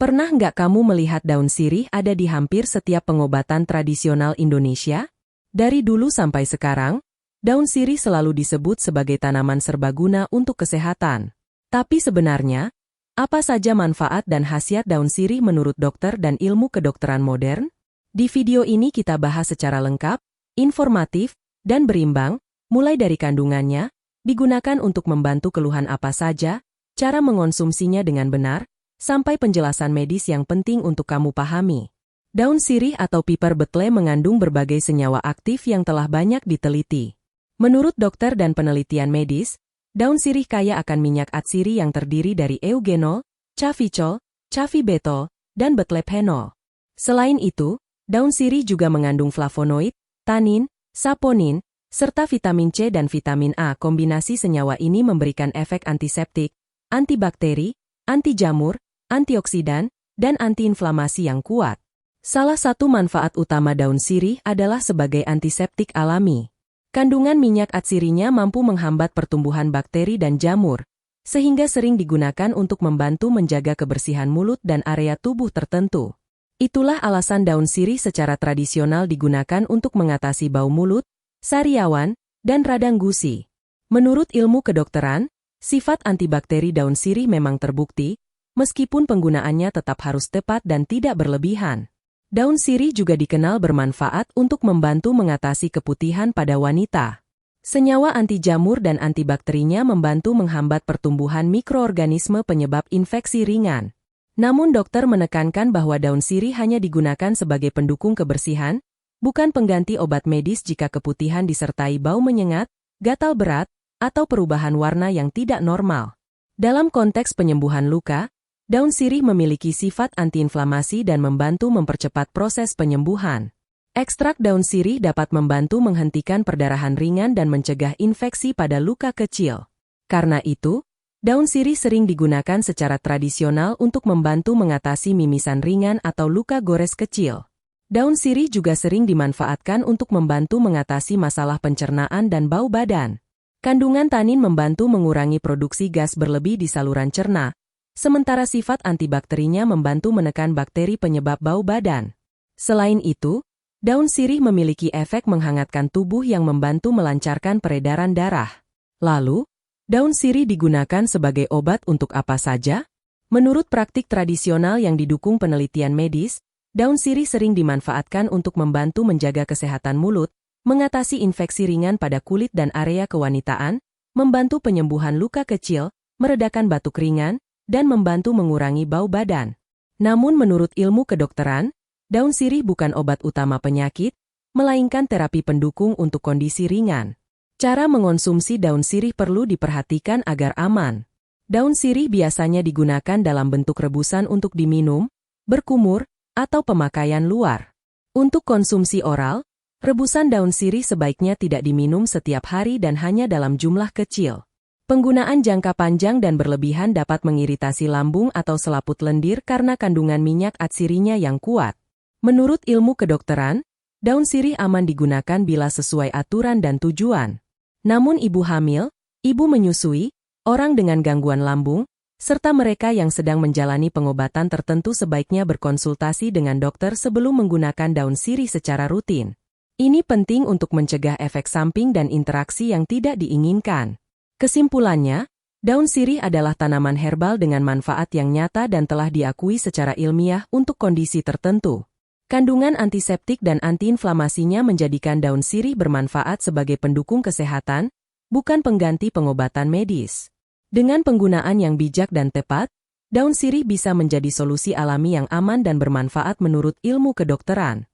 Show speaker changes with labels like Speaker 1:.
Speaker 1: Pernah nggak kamu melihat daun sirih ada di hampir setiap pengobatan tradisional Indonesia? Dari dulu sampai sekarang, daun sirih selalu disebut sebagai tanaman serbaguna untuk kesehatan. Tapi sebenarnya, apa saja manfaat dan khasiat daun sirih menurut dokter dan ilmu kedokteran modern? Di video ini kita bahas secara lengkap, informatif, dan berimbang, mulai dari kandungannya, digunakan untuk membantu keluhan apa saja, cara mengonsumsinya dengan benar, sampai penjelasan medis yang penting untuk kamu pahami. Daun sirih atau piper betle mengandung berbagai senyawa aktif yang telah banyak diteliti. Menurut dokter dan penelitian medis, daun sirih kaya akan minyak atsiri yang terdiri dari eugenol, caficol, cavibetol, dan betlephenol. Selain itu, daun sirih juga mengandung flavonoid, tanin, saponin, serta vitamin C dan vitamin A. Kombinasi senyawa ini memberikan efek antiseptik, antibakteri, anti jamur, antioksidan, dan antiinflamasi yang kuat. Salah satu manfaat utama daun sirih adalah sebagai antiseptik alami. Kandungan minyak atsirinya mampu menghambat pertumbuhan bakteri dan jamur, sehingga sering digunakan untuk membantu menjaga kebersihan mulut dan area tubuh tertentu. Itulah alasan daun sirih secara tradisional digunakan untuk mengatasi bau mulut, sariawan, dan radang gusi. Menurut ilmu kedokteran, sifat antibakteri daun sirih memang terbukti, meskipun penggunaannya tetap harus tepat dan tidak berlebihan. Daun sirih juga dikenal bermanfaat untuk membantu mengatasi keputihan pada wanita. Senyawa anti jamur dan antibakterinya membantu menghambat pertumbuhan mikroorganisme penyebab infeksi ringan. Namun dokter menekankan bahwa daun sirih hanya digunakan sebagai pendukung kebersihan, bukan pengganti obat medis jika keputihan disertai bau menyengat, gatal berat, atau perubahan warna yang tidak normal. Dalam konteks penyembuhan luka, daun sirih memiliki sifat antiinflamasi dan membantu mempercepat proses penyembuhan. Ekstrak daun sirih dapat membantu menghentikan perdarahan ringan dan mencegah infeksi pada luka kecil. Karena itu, daun sirih sering digunakan secara tradisional untuk membantu mengatasi mimisan ringan atau luka gores kecil. Daun sirih juga sering dimanfaatkan untuk membantu mengatasi masalah pencernaan dan bau badan. Kandungan tanin membantu mengurangi produksi gas berlebih di saluran cerna, sementara sifat antibakterinya membantu menekan bakteri penyebab bau badan. Selain itu, daun sirih memiliki efek menghangatkan tubuh yang membantu melancarkan peredaran darah. Lalu, daun sirih digunakan sebagai obat untuk apa saja? Menurut praktik tradisional yang didukung penelitian medis, daun sirih sering dimanfaatkan untuk membantu menjaga kesehatan mulut, mengatasi infeksi ringan pada kulit dan area kewanitaan, membantu penyembuhan luka kecil, meredakan batuk ringan, dan membantu mengurangi bau badan. Namun menurut ilmu kedokteran, daun sirih bukan obat utama penyakit, melainkan terapi pendukung untuk kondisi ringan. Cara mengonsumsi daun sirih perlu diperhatikan agar aman. Daun sirih biasanya digunakan dalam bentuk rebusan untuk diminum, berkumur, atau pemakaian luar. Untuk konsumsi oral, rebusan daun sirih sebaiknya tidak diminum setiap hari dan hanya dalam jumlah kecil. Penggunaan jangka panjang dan berlebihan dapat mengiritasi lambung atau selaput lendir karena kandungan minyak atsirinya yang kuat. Menurut ilmu kedokteran, daun sirih aman digunakan bila sesuai aturan dan tujuan. Namun ibu hamil, ibu menyusui, orang dengan gangguan lambung, serta mereka yang sedang menjalani pengobatan tertentu sebaiknya berkonsultasi dengan dokter sebelum menggunakan daun sirih secara rutin. Ini penting untuk mencegah efek samping dan interaksi yang tidak diinginkan. Kesimpulannya, daun sirih adalah tanaman herbal dengan manfaat yang nyata dan telah diakui secara ilmiah untuk kondisi tertentu. Kandungan antiseptik dan antiinflamasinya menjadikan daun sirih bermanfaat sebagai pendukung kesehatan, bukan pengganti pengobatan medis. Dengan penggunaan yang bijak dan tepat, daun sirih bisa menjadi solusi alami yang aman dan bermanfaat menurut ilmu kedokteran.